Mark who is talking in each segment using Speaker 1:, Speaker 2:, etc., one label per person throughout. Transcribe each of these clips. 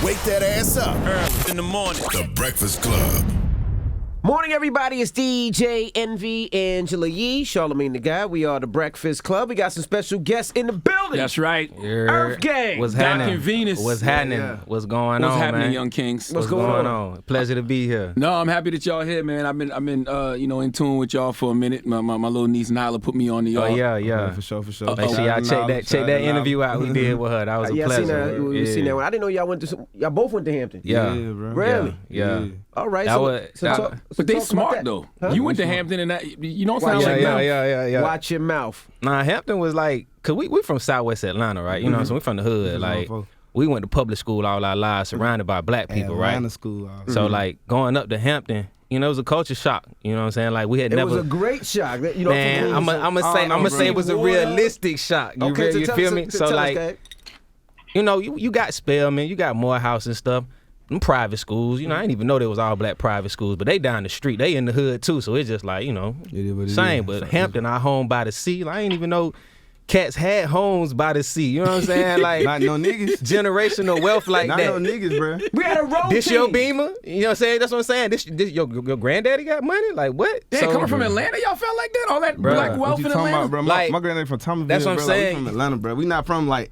Speaker 1: Wake that ass up.
Speaker 2: Early in the morning.
Speaker 1: The Breakfast Club.
Speaker 3: Morning, everybody. It's DJ Envy, Angela Yee, Charlamagne the Guy. We are the Breakfast Club. We got some special guests in the building.
Speaker 4: That's right.
Speaker 3: EARTHGANG.
Speaker 5: What's
Speaker 4: Doc
Speaker 5: happening?
Speaker 4: and Venus.
Speaker 5: What's happening?
Speaker 4: Yeah.
Speaker 5: What's going
Speaker 4: What's
Speaker 5: on,
Speaker 4: happening,
Speaker 5: man?
Speaker 4: young kings?
Speaker 3: What's going
Speaker 5: on? Pleasure to be here.
Speaker 4: No, I'm happy that y'all here, man. I've been, in tune with y'all for a minute. My little niece Nyla put me on to y'all.
Speaker 5: Oh yeah.
Speaker 6: For sure.
Speaker 5: Make sure y'all check that interview out we did with her. That was a pleasure.
Speaker 3: We seen that one. I didn't know y'all both went to Hampton.
Speaker 5: Yeah,
Speaker 6: bro.
Speaker 3: Really?
Speaker 5: Yeah.
Speaker 3: All right.
Speaker 4: But they smart though.
Speaker 3: Huh?
Speaker 4: You went to Hampton and that. You don't sound like that.
Speaker 5: Yeah.
Speaker 3: Watch your mouth.
Speaker 5: Nah, Hampton was like, cause we from Southwest Atlanta, right? You know, so we from the hood. Like, we went to public school all our lives, surrounded by black people,
Speaker 6: Atlanta
Speaker 5: right?
Speaker 6: school.
Speaker 5: So like going up to Hampton, you know, it was a culture shock. You know what I'm saying? Like we had
Speaker 3: It
Speaker 5: never.
Speaker 3: was a great shock. You know,
Speaker 5: Man, I'm gonna say it was a realistic shock. You feel me? So like, you know, you got Spillman, you got Morehouse and stuff. Them private schools, you know, I didn't even know they was all black private schools, but they down the street, they in the hood too, so it's just like, you know, same. But Hampton, our home by the sea, like, I didn't even know cats had homes by the sea. You know what I'm saying? Like,
Speaker 6: Not no niggas.
Speaker 5: Generational wealth like
Speaker 6: Not
Speaker 5: that.
Speaker 6: no niggas, bro.
Speaker 3: We had a road
Speaker 5: This
Speaker 3: team.
Speaker 5: your Beamer? You know what I'm saying? That's what I'm saying. This your granddaddy got money? Like what?
Speaker 4: Damn, coming from Atlanta, y'all felt like that? All that
Speaker 5: Bruh,
Speaker 4: black
Speaker 6: What
Speaker 4: wealth
Speaker 6: you
Speaker 4: in
Speaker 6: talking
Speaker 4: Atlanta?
Speaker 6: about, bro?
Speaker 5: Like,
Speaker 6: My granddaddy from Thomasville,
Speaker 5: that's what I'm
Speaker 6: bro.
Speaker 5: saying.
Speaker 6: Like, we from Atlanta, bro. We not from like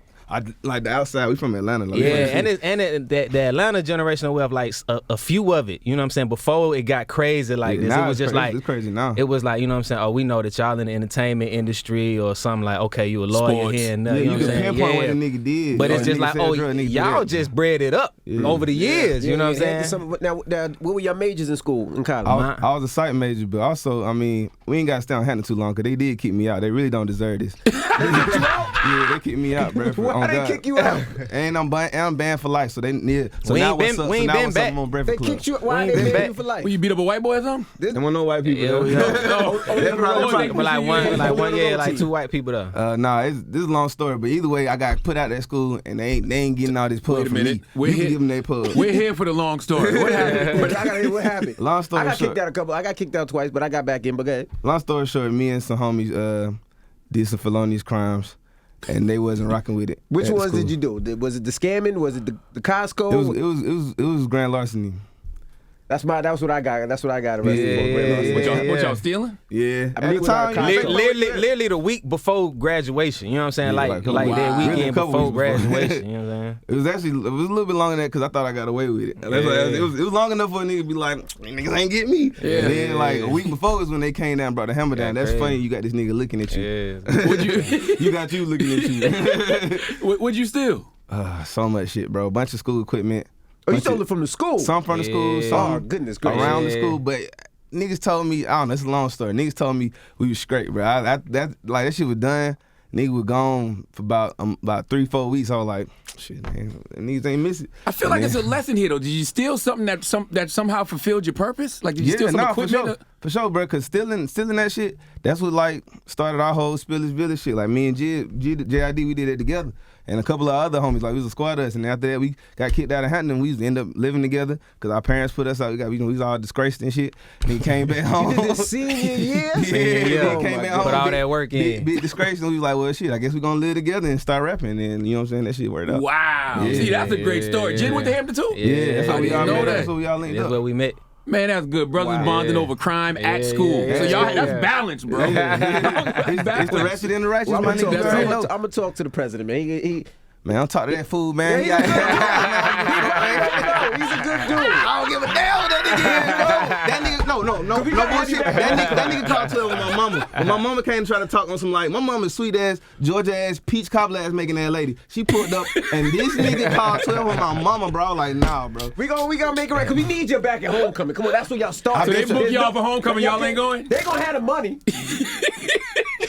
Speaker 6: the outside. We from Atlanta. Like,
Speaker 5: Yeah, and the Atlanta generational wealth, like a few of it. You know what I'm saying? Before it got crazy like this,
Speaker 6: now
Speaker 5: it was just like
Speaker 6: it's crazy now.
Speaker 5: It was like, you know what I'm saying? Oh, we know that y'all in the entertainment industry or something like, okay, you a lawyer
Speaker 4: Sports.
Speaker 5: here and
Speaker 6: Yeah,
Speaker 5: there. You know
Speaker 6: you
Speaker 5: what I'm
Speaker 6: can
Speaker 5: saying?
Speaker 6: pinpoint what the nigga did.
Speaker 5: But
Speaker 6: Or
Speaker 5: it's just
Speaker 6: nigga
Speaker 5: like,
Speaker 6: said
Speaker 5: oh,
Speaker 6: drug, nigga
Speaker 5: y'all
Speaker 6: did.
Speaker 5: just bred it up over the years. You know what I'm saying?
Speaker 3: Now, what were your majors in school, in college?
Speaker 6: I was a psych major, but also, I mean, we ain't got to stay on Hampton too long because they did kick me out. They really don't deserve this. Yeah, they kicked me out, bro.
Speaker 3: Why they kick you out?
Speaker 6: And I'm banned for life, so they need. So
Speaker 5: We
Speaker 6: now
Speaker 5: ain't
Speaker 6: what's
Speaker 5: been-
Speaker 6: up?
Speaker 5: we
Speaker 6: So
Speaker 5: ain't
Speaker 6: now
Speaker 5: been
Speaker 6: what's
Speaker 5: back.
Speaker 6: up on
Speaker 3: They
Speaker 6: Breakfast Club?
Speaker 3: kicked you. Why
Speaker 5: ain't
Speaker 3: they
Speaker 5: been
Speaker 3: made
Speaker 5: back.
Speaker 3: you for life?
Speaker 4: Will you beat up a white boy or something?
Speaker 6: There weren't no white people.
Speaker 5: Yeah,
Speaker 6: though.
Speaker 5: yeah. But like two white people though.
Speaker 6: Nah, this is a long story, but either way, I got put out that school, and they ain't getting all this pub
Speaker 4: Wait a
Speaker 6: from
Speaker 4: minute.
Speaker 6: me. You can give them their pub.
Speaker 4: We're here for the long story. What happened?
Speaker 3: But I gotta hear what happened.
Speaker 6: Long story
Speaker 3: I got
Speaker 6: short.
Speaker 3: kicked out I got kicked out twice, but I got back in. But go ahead.
Speaker 6: Long story short, me and some homies did some felonious crimes, and they wasn't rocking with it.
Speaker 3: Which
Speaker 6: at the
Speaker 3: ones
Speaker 6: school.
Speaker 3: did you do? Was it the scamming? Was it the Costco?
Speaker 6: It was grand larceny.
Speaker 3: That's what I got. That's what I got arrested for.
Speaker 4: What y'all stealing?
Speaker 6: Yeah.
Speaker 3: I mean,
Speaker 6: At the time,
Speaker 3: without
Speaker 6: you
Speaker 3: Costco.
Speaker 6: know,
Speaker 5: Literally the week before graduation. You know what I'm saying?
Speaker 6: Yeah,
Speaker 5: like
Speaker 6: like,
Speaker 5: that
Speaker 6: wow. Really,
Speaker 5: weekend
Speaker 6: a couple
Speaker 5: before
Speaker 6: weeks before.
Speaker 5: graduation. You know what I'm saying?
Speaker 6: it was a little bit longer than that because I thought I got away with it. It was long enough for a nigga to be like, niggas ain't get me.
Speaker 4: Yeah.
Speaker 6: And then like a week before is when they came down and brought the hammer down. That's
Speaker 5: crazy.
Speaker 6: funny. You got this nigga looking at you.
Speaker 5: Yeah.
Speaker 4: Would you?
Speaker 6: You got you looking at you.
Speaker 4: Would you steal?
Speaker 6: So much shit, bro. Bunch of school equipment.
Speaker 3: Oh, you
Speaker 6: Bunch
Speaker 3: stole
Speaker 6: of-
Speaker 3: it from the school?
Speaker 6: Some from the school,
Speaker 5: Yeah.
Speaker 6: some
Speaker 3: Oh, goodness gracious.
Speaker 6: around the
Speaker 5: Yeah.
Speaker 6: school, but niggas told me, I don't know, it's a long story. Niggas told me we was straight, bro. That shit was done. Nigga was gone for about 3-4 weeks. I was like, shit, man, niggas ain't miss it.
Speaker 4: I feel like it's a lesson here, though. Did you steal something that somehow fulfilled your purpose? Like, did you steal some equipment?
Speaker 6: For sure, bro. Cause stealing that shit, that's what like started our whole Spillage Village shit. Like me and JID, we did it together. And a couple of other homies, like we was a squad of us, and after that we got kicked out of Hampton. We end up living together because our parents put us out. We was all disgraced and shit. And he came back home.
Speaker 3: You did this senior year?
Speaker 6: Yeah,
Speaker 5: year.
Speaker 6: then
Speaker 5: Oh
Speaker 6: came
Speaker 5: my
Speaker 6: back
Speaker 5: God.
Speaker 6: home.
Speaker 5: Put all
Speaker 6: big-
Speaker 5: that work in.
Speaker 6: Big disgrace, and we was like, well, shit, I guess we gonna live together and start rapping. And you know what I'm saying? That shit worked out.
Speaker 4: Wow.
Speaker 6: Yeah.
Speaker 4: See, that's a great story. Jen went to Hampton, too?
Speaker 6: Yeah, that's
Speaker 4: I
Speaker 6: how we
Speaker 4: didn't
Speaker 6: all
Speaker 4: know
Speaker 6: met.
Speaker 4: that.
Speaker 6: That's what we all linked
Speaker 5: That's
Speaker 6: up.
Speaker 5: where we met.
Speaker 4: Man, that's good. Brothers bonding
Speaker 5: Yeah.
Speaker 4: over crime at
Speaker 5: Yeah,
Speaker 4: school.
Speaker 5: yeah,
Speaker 4: So y'all,
Speaker 5: yeah.
Speaker 4: that's balance, bro.
Speaker 6: It's the ratchet and the righteous,
Speaker 3: Well,
Speaker 6: my
Speaker 3: I'm
Speaker 6: nigga.
Speaker 3: gonna talk to the president, man. He
Speaker 6: Man, I'm talking to that fool, man.
Speaker 3: he's a good dude.
Speaker 6: I don't give a damn what that nigga is, bro. That nigga, no bullshit. That nigga called 12 with my mama. When my mama came to try to talk on some like, my mama's sweet ass, Georgia ass, peach cobbler ass making that lady. She pulled up, and this nigga called 12 with my mama, bro. I was like, nah, bro.
Speaker 3: We gonna make it right, cause we need you back at homecoming. Come on, that's where y'all start.
Speaker 4: So they book y'all for homecoming, y'all ain't going?
Speaker 3: They gonna have the money.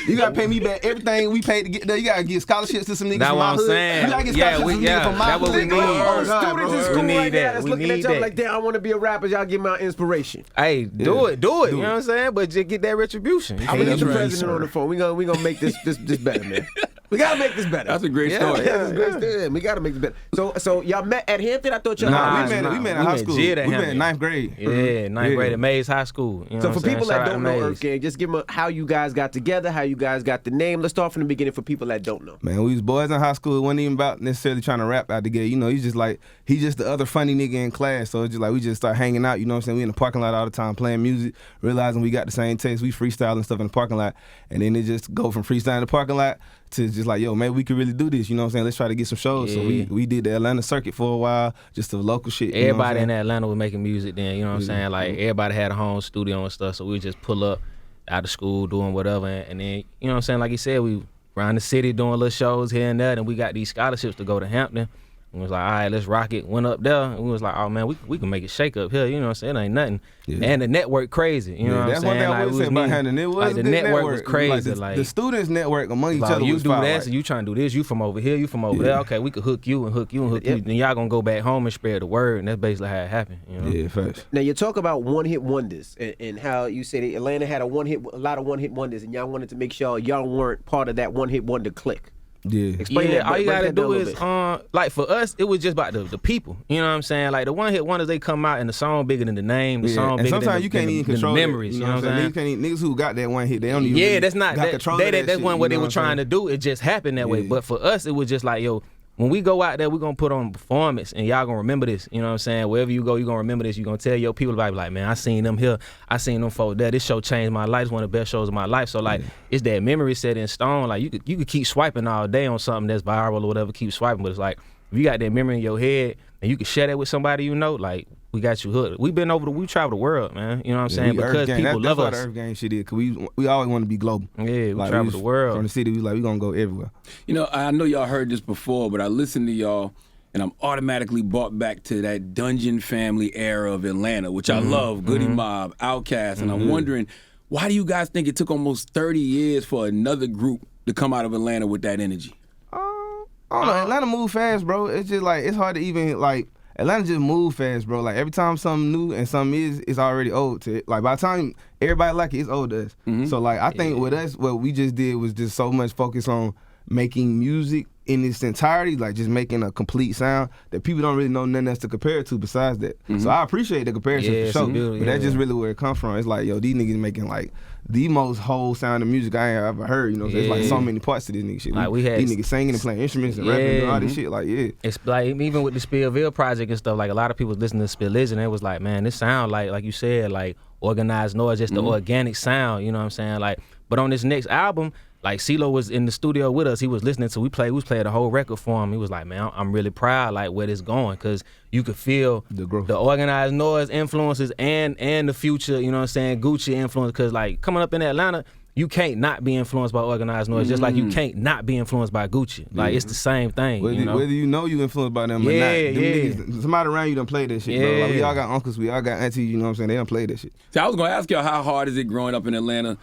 Speaker 6: You gotta pay me back everything we paid to get there. You gotta give scholarships to some niggas
Speaker 5: That's
Speaker 6: from
Speaker 5: what
Speaker 6: my
Speaker 5: I'm
Speaker 6: hood.
Speaker 5: saying.
Speaker 6: You gotta get
Speaker 5: Yeah,
Speaker 6: scholarships to some niggas from my
Speaker 5: that's what we
Speaker 6: hood.
Speaker 5: need.
Speaker 6: Oh, God,
Speaker 3: Students
Speaker 6: bro.
Speaker 3: in school
Speaker 5: We need
Speaker 3: right now
Speaker 5: that.
Speaker 3: that's
Speaker 5: We
Speaker 3: looking
Speaker 5: need
Speaker 3: at y'all
Speaker 5: that.
Speaker 3: like, damn, I want to be a rapper. Y'all give me my inspiration.
Speaker 5: Hey, do it. You know what I'm saying? But just get that retribution.
Speaker 3: I'm gonna get
Speaker 4: that's
Speaker 3: the
Speaker 4: right,
Speaker 3: president on the phone. We gonna make this better, man. We gotta make this better.
Speaker 4: That's a great story.
Speaker 3: Yeah, that's a great story. We gotta make this better. So y'all met at Hampton? I thought y'all
Speaker 6: we met in high school. We met in 9th grade.
Speaker 5: Yeah, 9th grade at Mays High School. You know
Speaker 3: so
Speaker 5: what
Speaker 3: for
Speaker 5: I'm
Speaker 3: people
Speaker 5: saying?
Speaker 3: that
Speaker 5: Shout out
Speaker 3: don't
Speaker 5: to
Speaker 3: know
Speaker 5: Mays.
Speaker 3: EARTHGANG, just give them how you guys got together, how you guys got the name. Let's start from the beginning for people that don't know.
Speaker 6: Man, we was boys in high school. It wasn't even about necessarily trying to rap out the gate. You know, he's just the other funny nigga in class. So it's just like we just start hanging out. You know what I'm saying? We in the parking lot all the time playing music, realizing we got the same taste. We freestyling stuff in the parking lot, and then it just go from freestyling in the parking lot to just like, yo, maybe we could really do this. You know what I'm saying? Let's try to get some shows. So we did the Atlanta circuit for a while, just the local shit.
Speaker 5: Everybody in Atlanta was making music then, you know what I'm saying? Like, everybody had a home studio and stuff, so we just pull up out of school doing whatever, and then, you know what I'm saying, like he said, we around the city doing little shows here and there, and we got these scholarships to go to Hampton. We was like, all right, let's rock it. Went up there, and we was like, oh, man, we can make it shake up here, you know what I'm saying? It ain't nothing. Yeah. And the network crazy, you know what I'm saying?
Speaker 6: That's one thing I would say about Hampton. It was
Speaker 5: like,
Speaker 6: a
Speaker 5: the
Speaker 6: good
Speaker 5: network was crazy.
Speaker 6: The students network among each other
Speaker 5: you
Speaker 6: was
Speaker 5: do
Speaker 6: fire,
Speaker 5: that, so you trying to do this, you from over here, you from over there. Okay, we could hook you and hook you and hook you. Then y'all gonna go back home and spread the word, and that's basically how it happened, you know?
Speaker 6: Yeah, facts.
Speaker 3: Now, you talk about one-hit wonders and how you said Atlanta had a lot of one-hit wonders, and y'all wanted to make sure y'all weren't part of that one-hit wonder clique.
Speaker 6: Yeah.
Speaker 3: Explain that.
Speaker 5: All you gotta do is,
Speaker 3: bit.
Speaker 5: like for us, it was just about the people. You know what I'm saying? Like the one hit wonders, they come out and the song bigger than the name, the song bigger
Speaker 6: sometimes
Speaker 5: than
Speaker 6: you can't even
Speaker 5: the
Speaker 6: control
Speaker 5: memories.
Speaker 6: It,
Speaker 5: you know what I'm saying?
Speaker 6: Niggas who got that one hit, they don't even.
Speaker 5: Yeah, that's not
Speaker 6: got control of that
Speaker 5: that's
Speaker 6: shit,
Speaker 5: one what they
Speaker 6: you know
Speaker 5: were trying to do. It just happened that way. But for us, it was just like, yo, when we go out there, we're gonna put on a performance and y'all gonna remember this. You know what I'm saying? Wherever you go, you're gonna remember this. You're gonna tell your people about like, man, I seen them here. I seen them folk there. This show changed my life. It's one of the best shows of my life. So like it's that memory set in stone. Like you could keep swiping all day on something that's viral or whatever, keep swiping, but it's like if you got that memory in your head and you can share that with somebody you know, like we got you hooked. We traveled the world, man. You know what I'm saying? Because people love us.
Speaker 6: That's what the EARTHGANG shit is, because we always want to be global.
Speaker 5: Yeah,
Speaker 6: like,
Speaker 5: travel the world.
Speaker 6: From the city, we going to go everywhere.
Speaker 4: You know, I know y'all heard this before, but I listened to y'all, and I'm automatically brought back to that Dungeon Family era of Atlanta, which I love, Goody Mob, Outkast, and I'm wondering, why do you guys think it took almost 30 years for another group to come out of Atlanta with that energy?
Speaker 6: I don't know. Atlanta move fast, bro. It's just like, it's hard to even, like, Atlanta just move fast, bro. Like, every time something new and something it's already old to it. Like, by the time everybody like it, it's old to us. So, like, I think with us, what we just did was just so much focus on making music in its entirety, like just making a complete sound that people don't really know nothing else to compare it to besides that. So I appreciate the comparison for sure. But that's just really where it comes from. It's like, yo, these niggas making like the most whole sound of music I ain't ever heard. You know, so it's like so many parts to this nigga shit.
Speaker 5: Like we had
Speaker 6: these niggas singing and playing instruments and rapping and all this shit. Like,
Speaker 5: it's like even with the Spillage project and stuff. Like a lot of people was listening to Spillage and it was like, man, this sound like you said, like organized noise, just the organic sound. You know what I'm saying? Like, but on this next album, like CeeLo was in the studio with us. He was listening to. We was playing the whole record for him. He was like, man, I'm really proud like where this going, because you could feel the growth, the organized noise influences and the future. You know what I'm saying? Gucci influence, because like coming up in Atlanta, you can't not be influenced by organized noise, just like you can't not be influenced by Gucci. Like it's the same thing.
Speaker 6: Whether you know you influenced by them or not, niggas, somebody around you done played that shit, bro. Like we all got uncles, we all got aunties. You know what I'm saying? They done played that shit.
Speaker 4: See, I was gonna ask y'all, how hard is it growing up in Atlanta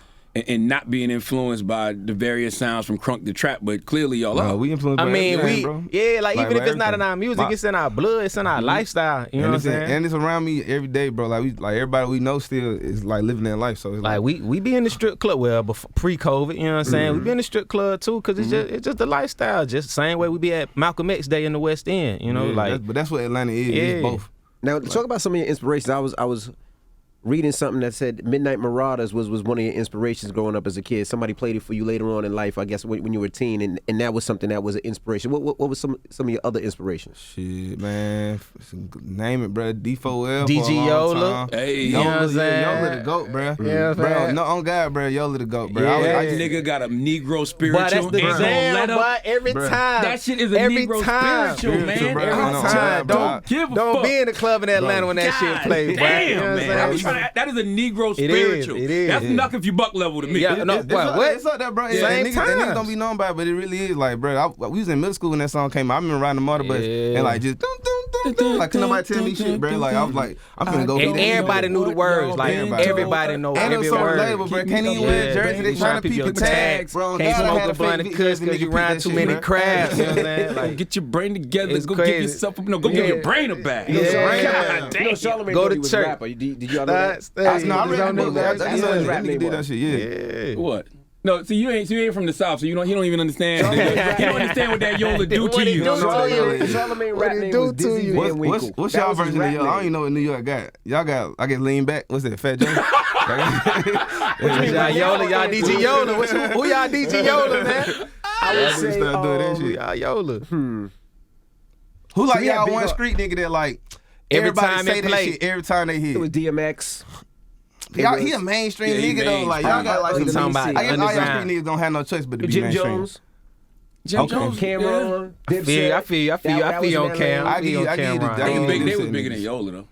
Speaker 4: and not being influenced by the various sounds from crunk to trap, but clearly y'all are.
Speaker 6: We influenced by
Speaker 5: everything,
Speaker 6: bro.
Speaker 5: Like even if it's not in our music, it's in our blood, it's in our lifestyle. You know what I'm saying?
Speaker 6: And it's around me every day, bro. Like everybody we know still is like living their life. So it's
Speaker 5: like we be in the strip club, well, before pre-COVID, you know what I'm saying? We be in the strip club too, because it's just the lifestyle, just the same way we be at Malcolm X Day in the West End, you know?
Speaker 6: But that's what Atlanta is. It's both.
Speaker 3: Now talk about some of your inspirations. I was reading something that said Midnight Marauders was one of your inspirations growing up as a kid. Somebody played it for you later on in life, I guess, when you were a teen, and that was something that was an inspiration. What was some of your other inspirations?
Speaker 6: Shit, man. Name it, bro. D4L.
Speaker 5: DG Yola.
Speaker 4: Hey,
Speaker 5: you know what I'm saying?
Speaker 6: Yola the GOAT, bro.
Speaker 5: Yeah,
Speaker 6: bro. No, on God, bro. Yola the GOAT, bro.
Speaker 4: That nigga got a Negro spiritual.
Speaker 5: But that's the jam, but every time.
Speaker 4: That shit is a Negro spiritual, man.
Speaker 6: Bro.
Speaker 4: Every time. Don't give a fuck.
Speaker 5: Don't be in the club in Atlanta when that shit plays, bro.
Speaker 4: Damn, man. That is a Negro spiritual.
Speaker 5: It is.
Speaker 4: That's knuck if you buck level to me.
Speaker 5: Yeah, no, what?
Speaker 6: It's up there, bro.
Speaker 5: Same
Speaker 6: niggas don't be known by it, but it really is. Like, bro, we was in middle school when that song came out. I remember riding the motor bus and like just like couldn't nobody tell me shit, bro. Like I was like, I'm finna go.
Speaker 5: And everybody knew the words. Like everybody know every word.
Speaker 6: Label, bro. Can't even wear a jersey. They trying to peep your tags, bro.
Speaker 5: Can't smoke a blunt because you ride too many crabs. You know what I'm saying?
Speaker 4: Like, get your brain together. Go give yourself go give your brain a back.
Speaker 3: Charlamagne
Speaker 5: go to church.
Speaker 3: Did you all know that?
Speaker 6: No, I read that book. That nigga did that shit.
Speaker 4: What? No, see, you ain't from the South, so you don't even understand. You don't understand what that Yola do to you.
Speaker 3: Charlamagne rap name was Dizzy Van Winkle.
Speaker 6: What's y'all version of Yola? I don't even know what New York got. Y'all got, I guess, Lean Back. What's that, Fat Joe?
Speaker 5: Y'all Yola, y'all DJ Yola. Who y'all DJ Yola, man?
Speaker 3: I would say,
Speaker 6: start doing that shit.
Speaker 5: Y'all Yola.
Speaker 6: Who like y'all one street nigga that like everybody say that shit every time they hit?
Speaker 3: It was DMX.
Speaker 6: Y'all, he a mainstream nigga though. Like y'all got like
Speaker 5: talking about
Speaker 6: I guess all y'all street niggas don't have no choice but to be
Speaker 3: Jim
Speaker 6: mainstream.
Speaker 3: Jones.
Speaker 4: Jim Jones,
Speaker 3: Cameron.
Speaker 5: I feel on Cam.
Speaker 6: I give
Speaker 4: they was bigger than Yola though.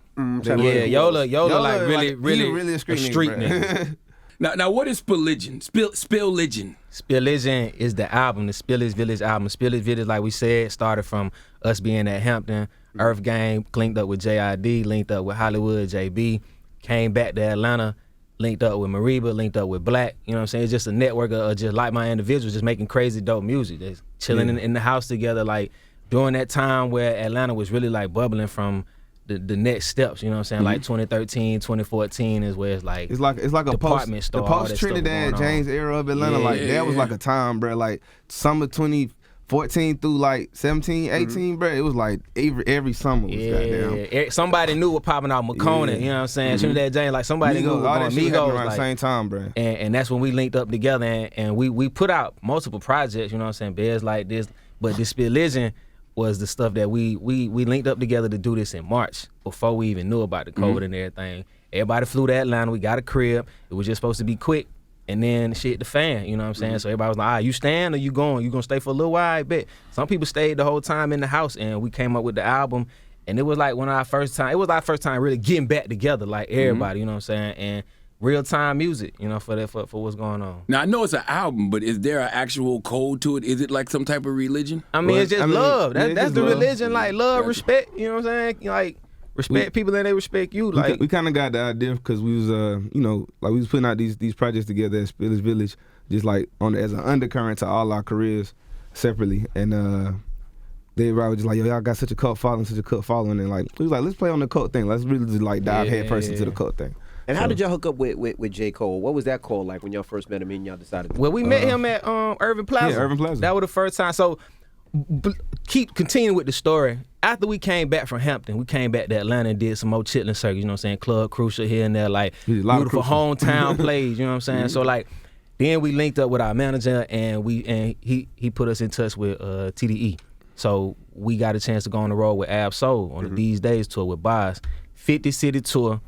Speaker 5: Yeah, Yola like really
Speaker 6: a street
Speaker 5: nigga.
Speaker 4: Now what is Spillage? Spillage.
Speaker 5: Spillage is the album, the Spillage Village album. Spillage Village, like we said, started from us being at Hampton. EARTHGANG linked up with JID, linked up with Hollywood, JB. Came back to Atlanta, linked up with Mariba, linked up with Black. You know what I'm saying? It's just a network of just like-minded individuals just making crazy dope music. Just chilling in the house together, like during that time where Atlanta was really like bubbling from the next steps. You know what I'm saying? Like 2013, 2014 is where it's like
Speaker 6: a
Speaker 5: department store.
Speaker 6: The post Trinidad James era of Atlanta, that was like a time, bro. Like summer 2014 through like 17, 18, bro. It was like every summer was goddamn.
Speaker 5: Somebody knew what popping out McCona, you know what I'm saying? Trinidad James, like somebody knew what going Migos
Speaker 6: around the same time, bro.
Speaker 5: And that's when we linked up together and we put out multiple projects, you know what I'm saying? Bears like this, but this Spillage was the stuff that we linked up together to do this in March before we even knew about the COVID and everything. Everybody flew to Atlanta. We got a crib. It was just supposed to be quick. And then shit the fan, you know what I'm saying? So everybody was like, you staying or you going? You gonna stay for a little while? I bet. Some people stayed the whole time in the house and we came up with the album. And it was like our first time really getting back together, like everybody, you know what I'm saying? And real time music, you know, for what's going on.
Speaker 4: Now I know it's an album, but is there an actual code to it? Is it like some type of religion?
Speaker 5: I mean, it's just love. That's the religion, like love, respect, you know what I'm saying? Like respect people and they respect you. Like
Speaker 6: we kind of got the idea because we was like we was putting out these projects together at Spillage Village, just like as an undercurrent to all our careers separately. And they were just like, yo, y'all got such a cult following, and like we was like, let's play on the cult thing. Let's really just like dive head first into the cult thing.
Speaker 3: And how did y'all hook up with J. Cole? What was that call like when y'all first met him and y'all decided?
Speaker 5: Well, we met him at Irving Plaza.
Speaker 6: Yeah, Irving Plaza.
Speaker 5: That was the first time. So continue with the story. After we came back from Hampton, we came back to Atlanta and did some more chitlin' circuits, you know what I'm saying? Club Crucial here and there, like beautiful hometown plays, you know what I'm saying? So like then we linked up with our manager and he put us in touch with TDE. So we got a chance to go on the road with Ab Soul on the These Days tour with Boz. 50 city tour.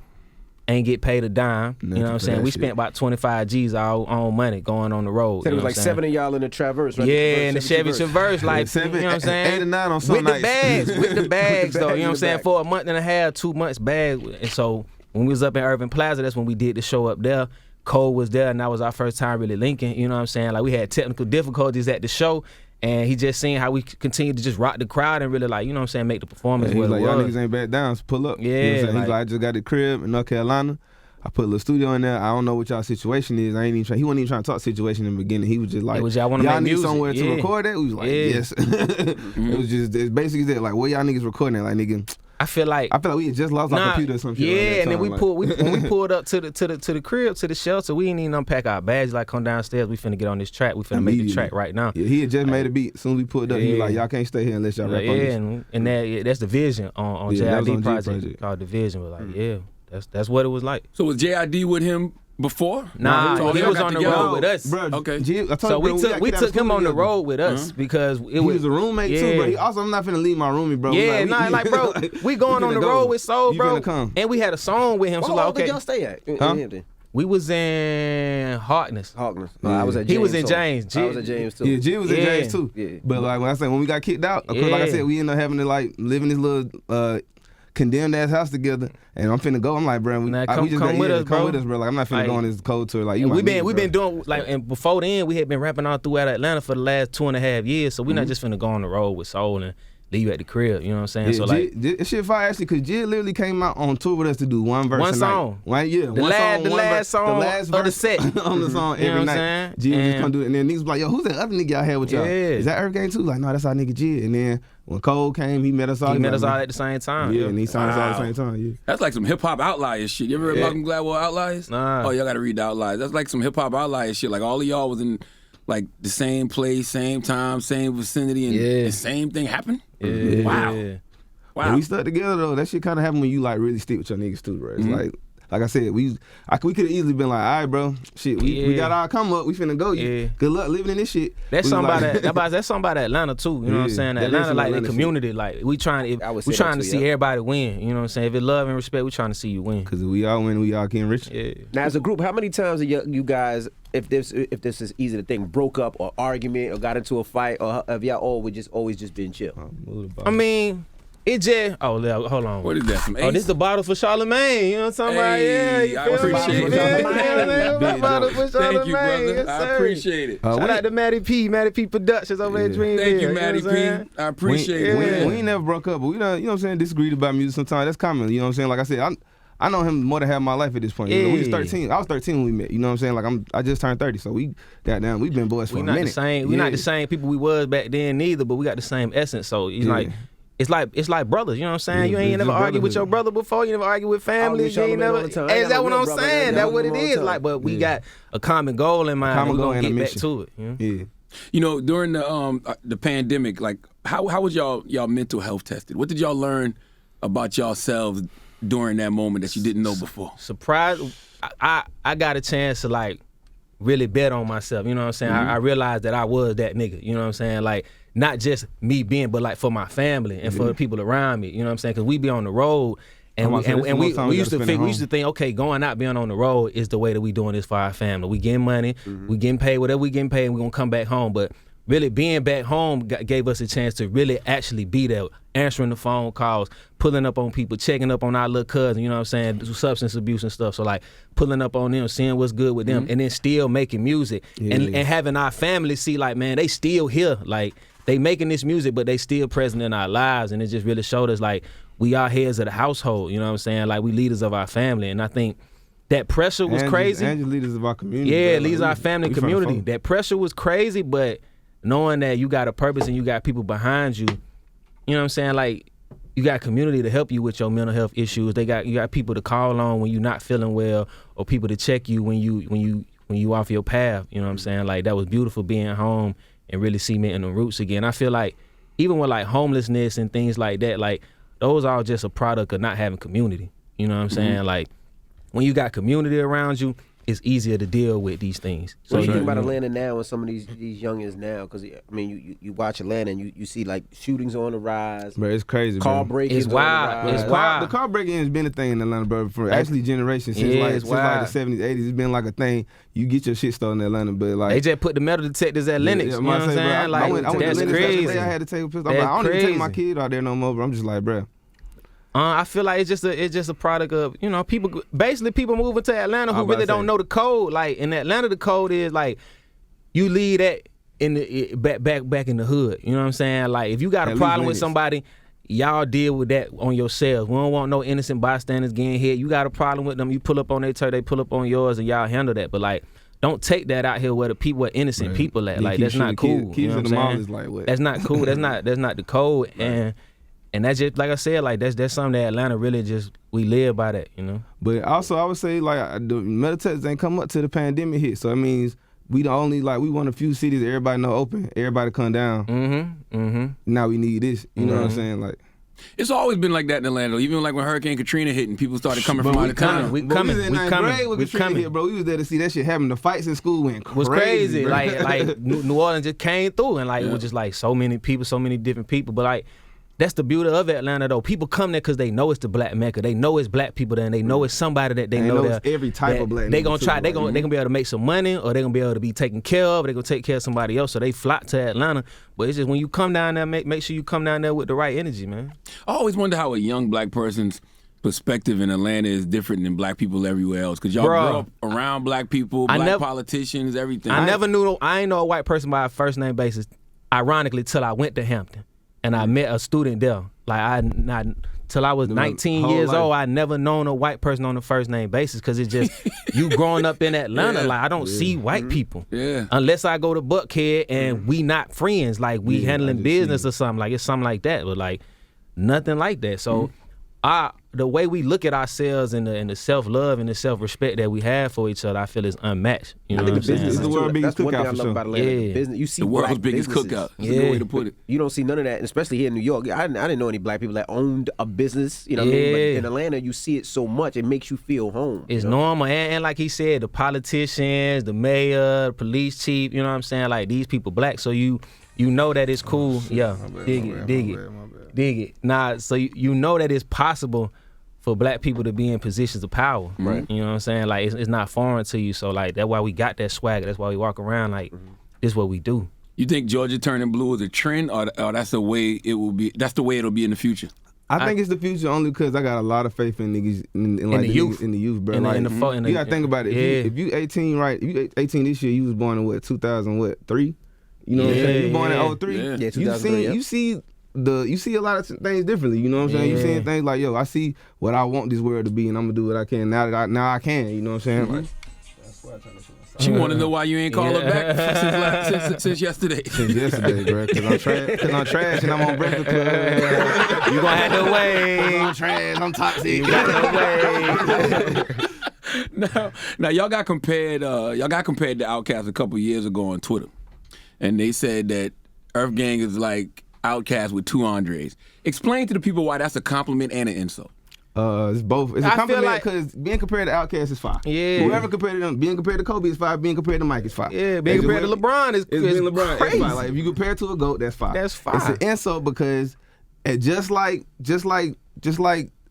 Speaker 5: Ain't get paid a dime, you know what I'm saying? We spent about 25 G's our own money going on the road.
Speaker 3: Said it was like 7 of y'all in the Traverse, right?
Speaker 5: Yeah, in the Chevy Traverse, like, you know what I'm saying?
Speaker 6: 8 or 9 on some nights.
Speaker 5: With the bags, though, you know what I'm saying? For a month and a half, 2 months bags. And so when we was up in Irving Plaza, that's when we did the show up there. Cole was there, and that was our first time really linking, you know what I'm saying? Like, we had technical difficulties at the show, and he just seen how we continued to just rock the crowd and really, like, you know what I'm saying, make the performance what it was.
Speaker 6: Y'all niggas ain't back down, so pull up.
Speaker 5: Yeah.
Speaker 6: You know what I'm saying? He's like, I just got the crib in North Carolina. I put a little studio in there. I don't know what y'all situation is. He wasn't even trying to talk situation in the beginning. He was just like,
Speaker 5: y'all need
Speaker 6: music somewhere to record that? We was like, yes. It was just, it's basically that, like, where y'all niggas recording that? Like, nigga,
Speaker 5: I feel like
Speaker 6: we had just lost our computer or some shit.
Speaker 5: Yeah, and then when we pulled up to the crib, to the shelter, we didn't even unpack our bags. Like, come downstairs, we finna get on this track. We finna make the track right now.
Speaker 6: Yeah, he had just made a beat. As soon as we pulled up, he was like, y'all can't stay here unless y'all rap on this.
Speaker 5: And that's the vision on JID project called The Vision. We're like, that's what it was like.
Speaker 4: So was JID with him before?
Speaker 5: Nah, he was on the road with us.
Speaker 6: Bro,
Speaker 4: okay.
Speaker 5: So we took him on the road with us because he
Speaker 6: was a roommate too, bro. I'm not finna leave my roomie, bro.
Speaker 5: Yeah, bro, we going on the road with Soul, bro. And we had a song with him. So like, okay.
Speaker 3: Where did y'all stay at?
Speaker 5: We was in Harkness.
Speaker 3: No, I was at James.
Speaker 5: He was in James.
Speaker 3: I was at James too.
Speaker 6: Yeah, G was in James too.
Speaker 3: Yeah.
Speaker 6: But like when we got kicked out, of course, like I said, we ended up having to like live in this little condemned ass house together, and I'm finna go. I'm like, bro, we just come with us, bro. Like, I'm not finna go on this cold tour. Like,
Speaker 5: we've been doing like, and before then we had been rapping all throughout Atlanta for the last 2.5 years. So we're not just finna go on the road with Soul and leave you at the crib. You know what I'm saying?
Speaker 6: Yeah,
Speaker 5: so like,
Speaker 6: this shit fire actually, cause Jid literally came out on tour with us to do one verse,
Speaker 5: one song,
Speaker 6: the last
Speaker 5: song
Speaker 6: of
Speaker 5: the set
Speaker 6: on the song every night. Jid just come do it, and then niggas be like, yo, who's that other nigga y'all had with y'all? Is that EARTHGANG too? Like, no, that's our nigga Jid. And then when Cole came, he met us all.
Speaker 5: He met us all at the same time.
Speaker 6: Yeah, and he signed us all at the same time. Yeah.
Speaker 4: That's like some hip hop outliers shit. You ever read Malcolm Gladwell Outliers?
Speaker 5: Nah.
Speaker 4: Oh, y'all gotta read the Outliers. That's like some hip hop outliers shit. Like all of y'all was in like the same place, same time, same vicinity, and the same thing happened.
Speaker 5: Yeah.
Speaker 4: Wow.
Speaker 5: Yeah.
Speaker 4: Wow.
Speaker 6: But we stuck together though. That shit kind of happened when you like really stick with your niggas too, bro. It's like I said, we could have easily been like, all right, bro, shit, we got our come up, we finna go. Good luck living in this shit.
Speaker 5: That's something that's something about Atlanta too. You know what I'm saying? Atlanta like the community, shit. Like we trying to see everybody win. You know what I'm saying? If it's love and respect, we trying to see you win.
Speaker 6: Cause we all win, we all getting rich.
Speaker 5: Yeah.
Speaker 3: Now as a group, how many times have you guys, if this is easy to think, broke up or argument or got into a fight, or have y'all always just been chill?
Speaker 5: I mean, it just hold on.
Speaker 4: What is that? Some Ace?
Speaker 5: Oh, this is the bottle for Charlamagne. You know what I'm talking about? Yeah, you
Speaker 4: I appreciate it.
Speaker 5: Bottle for Charlamagne.
Speaker 4: Thank you, brother.
Speaker 5: Yes,
Speaker 4: I
Speaker 5: sir.
Speaker 4: appreciate it.
Speaker 5: Shout out to Matty P Productions over at Dreamville.
Speaker 4: Thank you,
Speaker 5: know
Speaker 4: Matty
Speaker 5: what I'm
Speaker 4: P. I appreciate it.
Speaker 6: We ain't never broke up, but we done, you know what I'm saying, disagreed about music sometimes. That's common. You know what I'm saying? Like I said, I know him more than half my life at this point. You know, we was 13. I was 13 when we met. You know what I'm saying? Like I just turned 30, so we've been boys for a minute.
Speaker 5: We not the same people we was back then neither, but we got the same essence. So it's like. It's like brothers, you know what I'm saying? You ain't never argued with your brother before. You never argued with family. You ain't never. Is that what I'm saying? That's what it is. Like, but we got a common goal in mind. We're gonna get back to it. You know?
Speaker 6: Yeah.
Speaker 4: You know, during the pandemic, like how was y'all mental health tested? What did y'all learn about yourselves during that moment that you didn't know before?
Speaker 5: Surprise! I got a chance to like really bet on myself. You know what I'm saying? I realized that I was that nigga. You know what I'm saying? Like. Not just me being, but like for my family and for the people around me. You know what I'm saying? Because we be on the road, and we used to think, okay, going out being on the road is the way that we doing this for our family. We getting money, we getting paid, whatever we getting paid, and we gonna come back home. But really being back home gave us a chance to really actually be there, answering the phone calls, pulling up on people, checking up on our little cousin, you know what I'm saying, substance abuse and stuff. So like pulling up on them, seeing what's good with them, and then still making music and having our family see like, man, they still here. Like, they making this music, but they still present in our lives, and it just really showed us like we are heads of the household. You know what I'm saying? Like we leaders of our family, and I think that pressure was crazy.
Speaker 6: And leaders of our community.
Speaker 5: Yeah, leaders of our family and community. That pressure was crazy, but knowing that you got a purpose and you got people behind you, you know what I'm saying? Like you got community to help you with your mental health issues. You got people to call on when you're not feeling well, or people to check you when you off your path. You know what I'm saying? Like that was beautiful being home and really cementing the roots again. I feel like even with like homelessness and things like that, like those are just a product of not having community. You know what I'm saying? Like when you got community around you, it's easier to deal with these things.
Speaker 3: So what do you think about Atlanta now and some of these youngins now? Because I mean, you watch Atlanta and you see like shootings on the rise.
Speaker 6: Bro, it's crazy.
Speaker 3: Car breaking.
Speaker 5: It's wild. It's wild.
Speaker 6: The car breaking has been a thing in Atlanta, bro, for actually generations since like the 70s, 80s. It's been like a thing. You get your shit stolen in Atlanta, but like
Speaker 5: they just put the metal detectors at Lennox. You know what I'm saying?
Speaker 6: Like
Speaker 5: I went
Speaker 6: that's
Speaker 5: to crazy.
Speaker 6: I had to take a pistol. I'm like, I don't even take my kid out there no more, bro. I'm just like, bro.
Speaker 5: I feel like it's just a product of, you know, people moving to Atlanta who really don't know the code. Like in Atlanta, the code is like you leave that in the back in the hood. You know what I'm saying? Like if you got a problem with somebody, y'all deal with that on yourselves. We don't want no innocent bystanders getting hit. You got a problem with them, you pull up on their turf, they pull up on yours, and y'all handle that. But like, don't take that out here where innocent people at. Like that's not cool.
Speaker 6: Kids in the mall is like what?
Speaker 5: That's not cool. That's not the code. Right. And that's just, like I said, like that's something that Atlanta really just, we live by that, you know?
Speaker 6: But also I would say like the metal detectors ain't come up till the pandemic hit. So it means we we one of the few cities that everybody know open, everybody come down. Now we need this, you know what I'm saying? Like
Speaker 4: it's always been like that in Atlanta. Even like when Hurricane Katrina hit and people started coming from out of town.
Speaker 5: We coming.
Speaker 6: We coming. Bro, we was there to see that shit happen. The fights in school went crazy.
Speaker 5: Was crazy.
Speaker 6: Bro.
Speaker 5: Like New Orleans just came through and like it was just like so many people, so many different people. But like that's the beauty of Atlanta though. People come there because they know it's the Black Mecca. They know it's black people there, and they know it's somebody that they know there.
Speaker 6: Every type of black.
Speaker 5: They gonna try. They gonna be able to make some money, or they gonna be able to be taken care of. Or they gonna take care of somebody else. So they flock to Atlanta. But it's just when you come down there, make sure you come down there with the right energy, man.
Speaker 4: I always wonder how a young black person's perspective in Atlanta is different than black people everywhere else. Because y'all grew up around black people, politicians, everything.
Speaker 5: I ain't know a white person by a first name basis. Ironically, till I went to Hampton and I met a student there. Like I not till I was 19 years old, I never known a white person on a first name basis because it's just you growing up in Atlanta. Like I don't see white people unless I go to Buckhead and we not friends. Like we handling business or something. Like it's something like that, but like nothing like that. So the way we look at ourselves and the self-love and the self-respect that we have for each other, I feel is unmatched. You know what I'm saying?
Speaker 6: It's the world's biggest cookout for sure.
Speaker 3: About Atlanta. Business, you see
Speaker 4: the world's
Speaker 3: black
Speaker 4: biggest
Speaker 3: businesses.
Speaker 4: cookout. That's a good way to put it.
Speaker 3: You don't see none of that, especially here in New York. I didn't know any black people that owned a business. You know what I mean? But in Atlanta, you see it so much, it makes you feel home.
Speaker 5: It's normal. And like he said, the politicians, the mayor, the police chief, you know what I'm saying? Like these people black, so you know that it's cool. Dig it. Nah, so you know that it's possible for black people to be in positions of power. Right. You know what I'm saying? Like it's not foreign to you. So like that's why we got that swagger. That's why we walk around like this is what we do.
Speaker 4: You think Georgia turning blue is a trend or that's the way it will be? That's the way it'll be in the future?
Speaker 6: I think it's the future only because I got a lot of faith in niggas in like the youth, bro. You gotta think about it. If you 18, right? If you 18 this year, you was born in 2003? You know what I'm saying? You born in 03?
Speaker 3: Yeah, 2003.
Speaker 6: You see a lot of things differently, you know what I'm saying? You seeing things like, yo, I see what I want this world to be and I'm gonna do what I can now I can, you know what I'm saying? Like, that's why I try to show myself.
Speaker 4: She want to know why you ain't call her back since yesterday.
Speaker 6: Since yesterday, bro, cause I'm trash and I'm on Breakfast Club.
Speaker 5: You gonna have to wait.
Speaker 6: I'm trash, I'm toxic.
Speaker 5: You got to wait.
Speaker 4: Now y'all got compared to Outkast a couple years ago on Twitter. And they said that EARTHGANG is like Outkast with two Andres. Explain to the people why that's a compliment and an insult.
Speaker 6: It's both. It's a compliment because being compared to Outkast is fire. Yeah. Whoever compared to them, being compared to Kobe is fire. Being compared to Mike is fire.
Speaker 5: Yeah. Being compared to LeBron is
Speaker 6: being LeBron.
Speaker 5: crazy.
Speaker 6: It's fire. Like if you compare to a GOAT, that's fire.
Speaker 5: That's fire.
Speaker 6: It's an insult because just like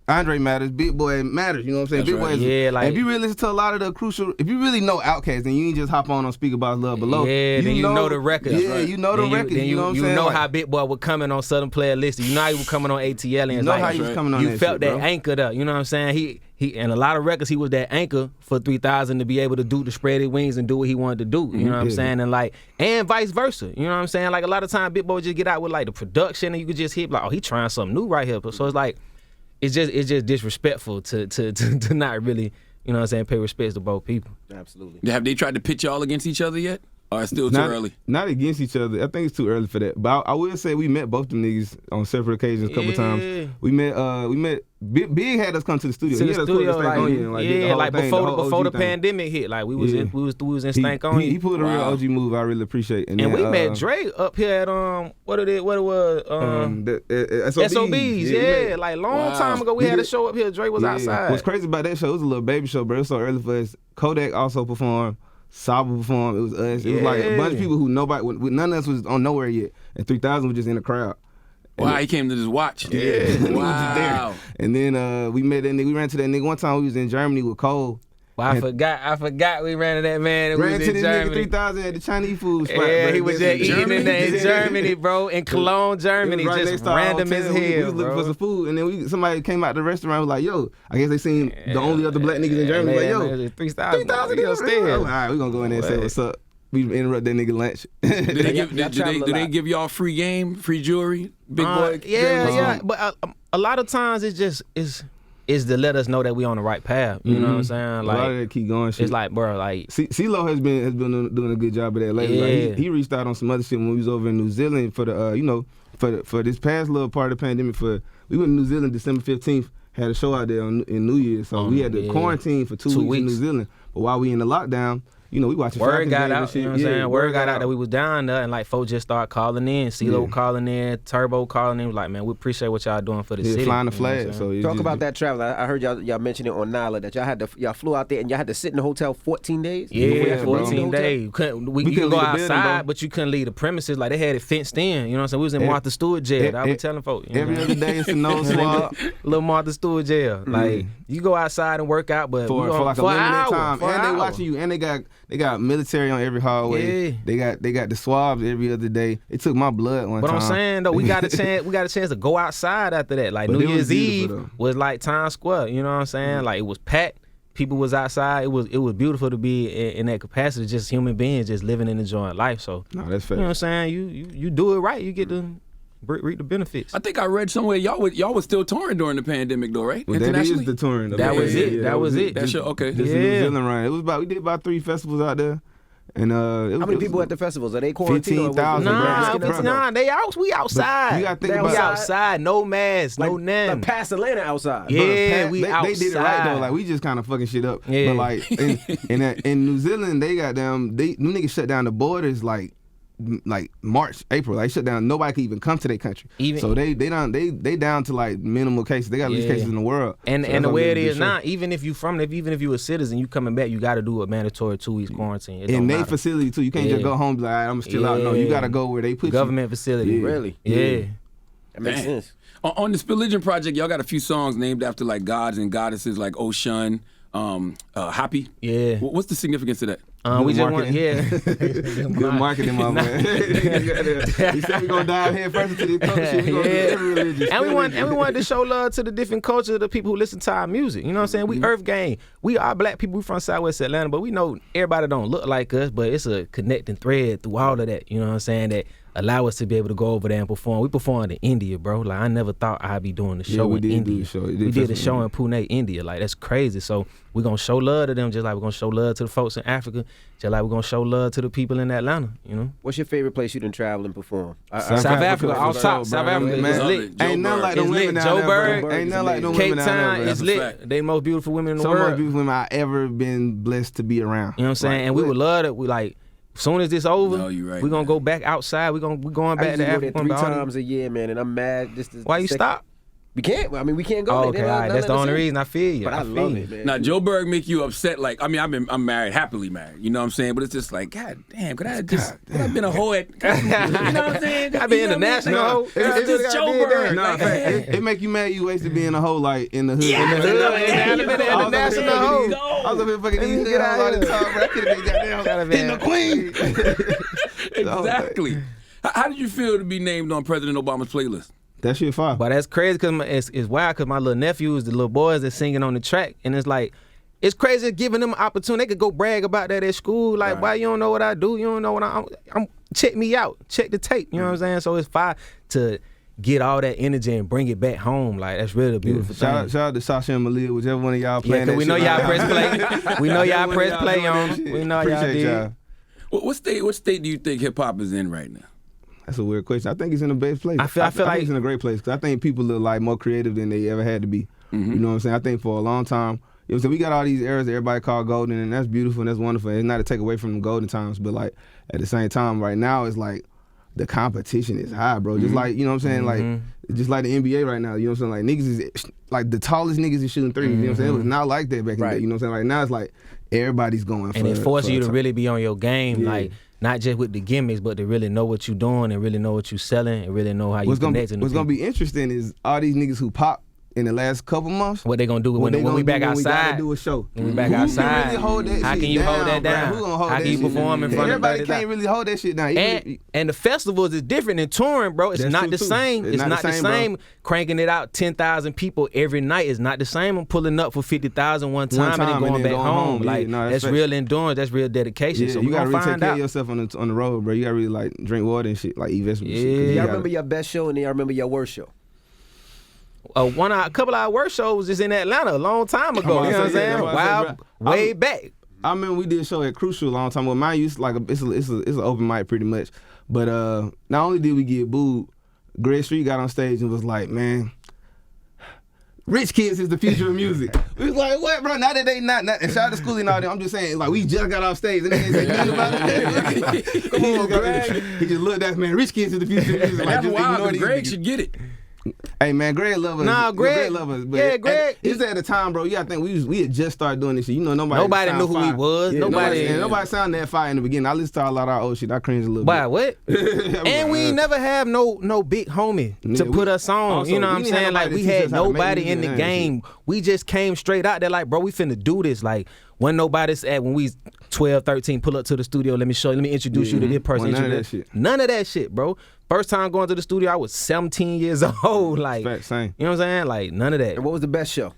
Speaker 6: Andre matters, Big Boy matters. You know what I'm saying?
Speaker 4: That's
Speaker 6: Big
Speaker 4: right.
Speaker 6: Boy is.
Speaker 5: Like
Speaker 6: if you really listen to a lot of the crucial, if you really know Outkast, then you ain't just hop on Speak About Love Below.
Speaker 5: Yeah, then you know the records.
Speaker 6: Yeah, right. You know the records. You know what I'm saying?
Speaker 5: You know how Big Boy was coming on Southern Player List. You know how he was coming on ATL. And
Speaker 6: you know how he was coming on.
Speaker 5: You felt that anchor there. You know what I'm saying? He and a lot of records he was that anchor for 3000 to be able to do the spread his wings and do what he wanted to do. You know what I'm saying? And vice versa. You know what I'm saying? Like a lot of time Big Boy would just get out with like the production and you could just hit like, oh, he trying something new right here. So it's like it's just disrespectful to not really, you know what I'm saying, pay respects to both people.
Speaker 3: Absolutely.
Speaker 4: Have they tried to pitch y'all against each other yet? Or it's still too early?
Speaker 6: Not against each other. I think it's too early for that. But I will say we met both them niggas on separate occasions a couple times. We met Big had us come to the studio.
Speaker 5: To
Speaker 6: he
Speaker 5: the
Speaker 6: had
Speaker 5: studio,
Speaker 6: us put
Speaker 5: before the pandemic hit, like we was in Stank on.
Speaker 6: He pulled a real OG move I really appreciate.
Speaker 5: And we met Dre up here at what it was SOBs. Yeah, like long time ago we had a show up here. Dre was outside.
Speaker 6: What's crazy about that show? It was a little baby show, bro. It was so early for us. Kodak also performed. Saba performed. It was us. It was like a bunch of people who none of us was on nowhere yet. And 3000 was just in the crowd.
Speaker 4: Wow, he came to just watch.
Speaker 6: Yeah.
Speaker 4: Wow.
Speaker 6: And then we met that nigga. We ran to that nigga. One time we was in Germany with Cole.
Speaker 5: Well, I forgot we ran to that man.
Speaker 6: Ran
Speaker 5: was
Speaker 6: to
Speaker 5: in
Speaker 6: this
Speaker 5: Germany.
Speaker 6: nigga 3000 at the Chinese food spot.
Speaker 5: Yeah,
Speaker 6: bro.
Speaker 5: he was just eating in Germany, bro. In Cologne, Germany.
Speaker 6: Right
Speaker 5: just random as hell,
Speaker 6: We was looking for some food. And then somebody came out the restaurant and was like, yo, I guess they seen the only other black niggas in Germany. Like, yo,
Speaker 5: 3000
Speaker 6: all right, we gonna go in there and say what's up. We interrupt that nigga lunch.
Speaker 4: Do they give y'all free game, free jewelry, Big Boy?
Speaker 5: Yeah. But a lot of times it's just is to let us know that we on the right path. You know what I'm saying? Like,
Speaker 6: a lot of that keep going shit.
Speaker 5: It's like, bro, like
Speaker 6: CeeLo has been doing a good job of that lately.
Speaker 5: Yeah.
Speaker 6: Like he reached out on some other shit when we was over in New Zealand for the for this past little part of the pandemic. We went to New Zealand December 15th. Had a show out there in New Year's, so we had to quarantine for 2 weeks in New Zealand. But while we in the lockdown, you know, we watching
Speaker 5: Word got out,
Speaker 6: and shit.
Speaker 5: You know what I'm saying? Word got out that we was down there, and like folks just started calling in. CeeLo calling in, Turbo calling in. Was like, man, we appreciate what y'all doing for the city.
Speaker 6: Flying the flag. So
Speaker 3: talk about that travel. I heard y'all mention it on Nala that y'all flew out there and y'all had to sit in the hotel 14 days.
Speaker 5: Yeah, 14 days. You couldn't go outside, but you couldn't leave the premises. Like they had it fenced in. You know what I'm saying? We was in Martha Stewart jail. I was telling folks.
Speaker 6: Every other day it's a nose swab.
Speaker 5: Little Martha Stewart jail. Like you go outside and work out, but
Speaker 6: for like a limited time, and they watching you, and they got military on every hallway. Yeah. They got the swabs every other day. It took my blood one time.
Speaker 5: But I'm saying though, we got a chance to go outside after that. Like New Year's Eve was like Times Square. You know what I'm saying? Like it was packed. People was outside. It was beautiful to be in that capacity. Just human beings just living and enjoying life. So
Speaker 6: no, that's fair.
Speaker 5: You know what I'm saying? You do it right. You get reap the benefits.
Speaker 4: I think I read somewhere y'all was still touring during the pandemic though, right?
Speaker 6: Well, that is the touring.
Speaker 5: That was it. That was it.
Speaker 4: That's okay.
Speaker 6: Just a New Zealand run. We did about 3 festivals out there. And
Speaker 3: how many people at the festivals? Are they quarantined?
Speaker 6: 15,000.
Speaker 5: Nah, we outside.
Speaker 6: You gotta think
Speaker 5: we
Speaker 6: about
Speaker 5: outside, no mask, no nothing.
Speaker 3: Like past Atlanta outside.
Speaker 5: Yeah,
Speaker 6: they did it right though. Like we just kind of fucking shit up.
Speaker 5: Yeah.
Speaker 6: But like in New Zealand, they got them niggas shut down the borders like March, April. They shut down. Nobody could even come to their country. So they down to like minimal cases. They got the least cases in the world.
Speaker 5: And the way it is now, even if you a citizen, you coming back, you got to do a mandatory 2 weeks quarantine.
Speaker 6: In their facility too. You can't just go home and be like, I'm still out. No, you got to go where they put
Speaker 5: government facility.
Speaker 3: Really?
Speaker 5: Yeah.
Speaker 3: That makes sense.
Speaker 4: On the Spillage project, y'all got a few songs named after like gods and goddesses like Oshun, Happy.
Speaker 5: Yeah.
Speaker 4: What's the significance of that?
Speaker 5: We just want,
Speaker 6: Good marketing, my man. He said we gonna dive head first into the culture shit. We gonna do every religion.
Speaker 5: And we wanted to show love to the different cultures of the people who listen to our music. You know what I'm saying? We Earth Gang. We are black people. We from Southwest Atlanta, but we know everybody don't look like us. But it's a connecting thread through all of that. You know what I'm saying? That allow us to be able to go over there and perform. We performed in India, bro. Like I never thought I'd be doing the show in India. We did a show in Pune, India. Like that's crazy. So we're gonna show love to them just like we're gonna show love to the folks in Africa, just like we're gonna show love to the people in Atlanta, you know.
Speaker 3: What's your favorite place you done travel and perform?
Speaker 5: South Africa, off top. South Africa is lit.
Speaker 6: Ain't nothing like them women down there.
Speaker 5: Joburg,
Speaker 6: ain't nothing like them
Speaker 5: Cape
Speaker 6: women down there.
Speaker 5: Town is lit. They the most beautiful women in the
Speaker 6: Some
Speaker 5: world.
Speaker 6: of the most beautiful women I ever been blessed to be around.
Speaker 5: You know what I'm saying? And we would love that. We like. As soon as this over, we're gonna go back outside. We're going back to Africa.
Speaker 3: 3 times a year, man, and I'm mad.
Speaker 5: Why you stop?
Speaker 3: We can't. I mean, we can't go.
Speaker 5: Oh, okay, all right. That's the only reason. I feel you.
Speaker 3: But I love it, man.
Speaker 4: Now, Joburg make you upset? Like, I mean, I'm married, happily married. You know what I'm saying? But it's just like, God damn, could I have been a hoe at? You know what I'm saying?
Speaker 5: I've been international.
Speaker 4: It's just Joburg.
Speaker 6: No, it make you mad you wasted being a hoe like in the hood.
Speaker 5: Yeah, I've been an international hoe.
Speaker 6: I was up here fucking eating
Speaker 5: Get out
Speaker 6: all
Speaker 5: of
Speaker 6: the time, bro. I could have been goddamn in the queen.
Speaker 4: Exactly. How did you feel to be named on President Obama's playlist?
Speaker 6: That shit fire.
Speaker 5: But that's crazy because it's wild because my little nephews, the little boys that's singing on the track, and it's like, it's crazy giving them an opportunity. They could go brag about that at school. Like, why you don't know what I do? You don't know what I'm check me out. Check the tape. You know what I'm saying? So it's fire to get all that energy and bring it back home. Like, that's really a beautiful thing.
Speaker 6: Shout out to Sasha and Malia, whichever one of y'all playing that
Speaker 5: we know
Speaker 6: shit
Speaker 5: y'all
Speaker 6: right
Speaker 5: press play. We know y'all press play on. We know y'all
Speaker 6: Appreciate
Speaker 5: did.
Speaker 6: y'all.
Speaker 4: What state do you think hip hop is in right now?
Speaker 6: That's a weird question. I think it's in the best place.
Speaker 5: I feel like
Speaker 6: it's in a great place because I think people are like more creative than they ever had to be. You know what I'm saying? I think for a long time, you know what I'm saying, we got all these eras that everybody call golden, and that's beautiful and that's wonderful. It's not to take away from the golden times, but like at the same time, right now it's like the competition is high, bro. Just like, you know what I'm saying, like just like the NBA right now. You know what I'm saying? Like niggas is like the tallest niggas is shooting threes. You know what I'm saying? It was not like that back in the day. You know what I'm saying? Right now it's like everybody's going for it.
Speaker 5: And it forces you to really be on your game, like not just with the gimmicks, but to really know what you're doing and really know what you're selling and really know how you connect.
Speaker 6: What's gonna be interesting is all these niggas who pop in the last couple months.
Speaker 5: What they gonna do when we back outside?
Speaker 6: We gotta do a show.
Speaker 5: When we back outside,
Speaker 6: really hold that
Speaker 5: how
Speaker 6: shit
Speaker 5: can you
Speaker 6: down,
Speaker 5: hold that down?
Speaker 6: Bro? Who gonna hold
Speaker 5: how
Speaker 6: that
Speaker 5: can you
Speaker 6: shit
Speaker 5: perform in front of
Speaker 6: everybody? Can't really hold that shit down.
Speaker 5: And the festivals is different than touring, bro. It's not the same. It's not the same. Cranking it out 10,000 people every night is not the same. I'm pulling up for 50,000 one time and then going back home. Like that's real endurance. That's real dedication. So
Speaker 6: you gotta really take care
Speaker 5: out
Speaker 6: of yourself on the road, bro. You gotta really like drink water and shit, like eat vegetables.
Speaker 3: Y'all remember your best show and then y'all remember your worst show?
Speaker 5: A couple of our worst shows was just in Atlanta a long time ago. You know what I'm saying? Way back.
Speaker 6: I remember we did a show at Crucial a long time ago. Mine used to like it's an open mic pretty much. But not only did we get booed, Greg Street got on stage and was like, man, rich kids is the future of music. We was like, what, bro? Now that they not and shout out to Schoolie and all that. I'm just saying, like, we just got off stage and they didn't say nothing about it. Come on, Greg. He just looked at us, man, rich kids is the future of music.
Speaker 4: And
Speaker 6: like,
Speaker 4: that's wild, Greg should get it.
Speaker 6: Hey man, Greg love us.
Speaker 5: Nah, Greg
Speaker 6: love us. But
Speaker 5: yeah, Greg.
Speaker 6: It was at the time, bro. Yeah, I think we had just started doing this shit. You know, nobody
Speaker 5: knew who he was.
Speaker 6: Yeah, nobody sounded that fire in the beginning. I listened to a lot of our old shit. I cringed a little bit.
Speaker 5: What? And we ain't never have no big homie to put us on.
Speaker 6: Also,
Speaker 5: you know what I'm saying? Like we had nobody in the game. We just came straight out there like, bro, we finna do this. Like when nobody's when we 12, 13, pull up to the studio, let me introduce you to this person. None of that shit, bro. First time going to the studio, I was 17 years old. Like,
Speaker 6: same.
Speaker 5: You know what I'm saying? Like, none of that.
Speaker 3: And what was the best show?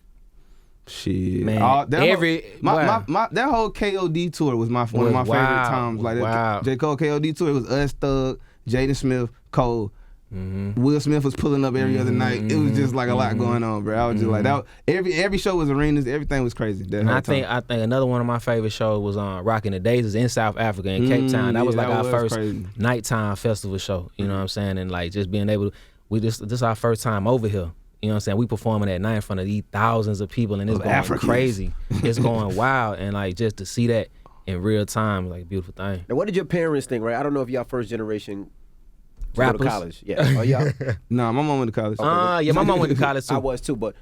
Speaker 6: Shit,
Speaker 5: man.
Speaker 6: That whole KOD tour was one of my favorite times. Like J. Cole KOD tour, it was us, Thug, Jaden Smith, Cole, Will Smith was pulling up every other night. It was just like a lot going on, bro. I was just like that. Every show was arenas. Everything was crazy.
Speaker 5: And I think another one of my favorite shows was Rockin' the Days in South Africa in Cape Town. That was like our first nighttime festival show. You know what I'm saying? And like just being able to, this our first time over here. You know what I'm saying? We performing at night in front of these thousands of people, and it's going crazy. It's going wild, and like just to see that in real time, like a beautiful thing.
Speaker 3: Now, what did your parents think? Right? I don't know if y'all first generation.
Speaker 5: Rappers.
Speaker 3: Go to college. Yeah. Oh, yeah.
Speaker 6: Nah, my mom went to college.
Speaker 5: Yeah, my mom went to college too.
Speaker 3: I was too, but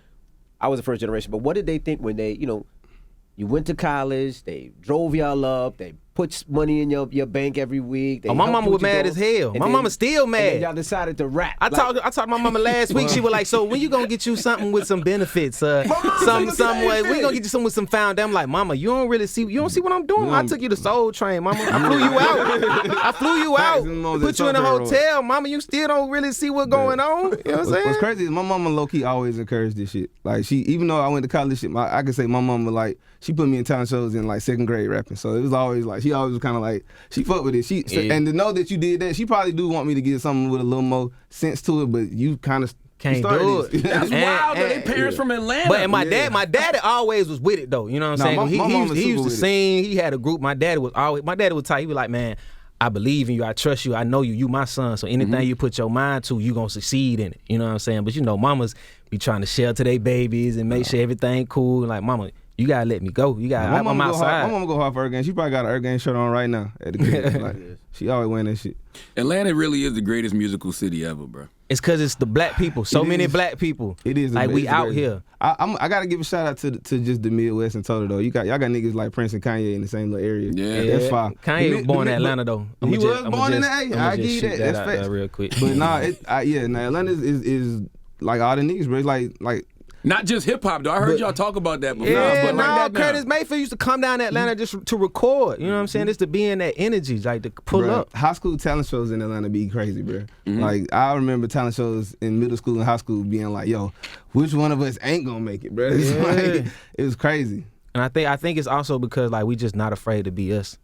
Speaker 3: I was the first generation. But what did they think when they, you went to college, they drove y'all up, they put money in your bank every week.
Speaker 5: My mama was mad as hell. My mama still mad.
Speaker 3: And then y'all decided to rap.
Speaker 5: I talked to my mama last week. She was like, "So when you gonna get you something with some benefits? Some way we gonna get you something with some foundation." I'm like, "Mama, you don't see what I'm doing. I took you to Soul Train, Mama. I flew you out. Put you in a hotel, Mama. You still don't really see what's going on. You know what I'm saying?"
Speaker 6: What's crazy is my mama low key always encouraged this shit. Like even though I went to college, shit, I can say my mama like she put me in talent shows in like 2nd grade rapping. So it was always like she always was kind of like she fucked with it. And to know that you did that, she probably do want me to get something with a little more sense to it. But you kind of
Speaker 5: can't do it.
Speaker 4: That's wild. They parents from Atlanta.
Speaker 5: But my daddy always was with it though. You know what I'm saying? He used to sing. He had a group. My daddy was tight. He was like, "Man, I believe in you. I trust you. I know you. You my son. So anything you put your mind to, you gonna succeed in it." You know what I'm saying? But mamas be trying to shelter their babies and make sure everything cool. Like, mama, you gotta let me go. You gotta. I'm outside.
Speaker 6: My mama go hard for EARTHGANG. She probably got an EARTHGANG shirt on right now at the crib. Like, she always wearing that shit.
Speaker 4: Atlanta really is the greatest musical city ever, bro.
Speaker 5: It's because it's the black people. So many black people.
Speaker 6: It is.
Speaker 5: Like we out here.
Speaker 6: I gotta give a shout out to just the Midwest and total though. Y'all got niggas like Prince and Kanye in the same little area.
Speaker 4: Yeah,
Speaker 6: that's fine.
Speaker 5: Kanye was born in Atlanta though.
Speaker 6: He was born in the A. I give you that. That's facts.
Speaker 5: Real quick.
Speaker 6: But Atlanta is like all the niggas, bro. It's like.
Speaker 4: Not just hip hop though. I heard y'all talk about that before.
Speaker 5: Yeah, Curtis Mayfield used to come down to Atlanta just to record. You know what I'm saying? Just to be in that energy, like to pull up.
Speaker 6: High school talent shows in Atlanta be crazy, bro. Like I remember talent shows in middle school and high school being like, "Yo, which one of us ain't gonna make it, bro?" It was crazy.
Speaker 5: And I think it's also because like we just not afraid to be us.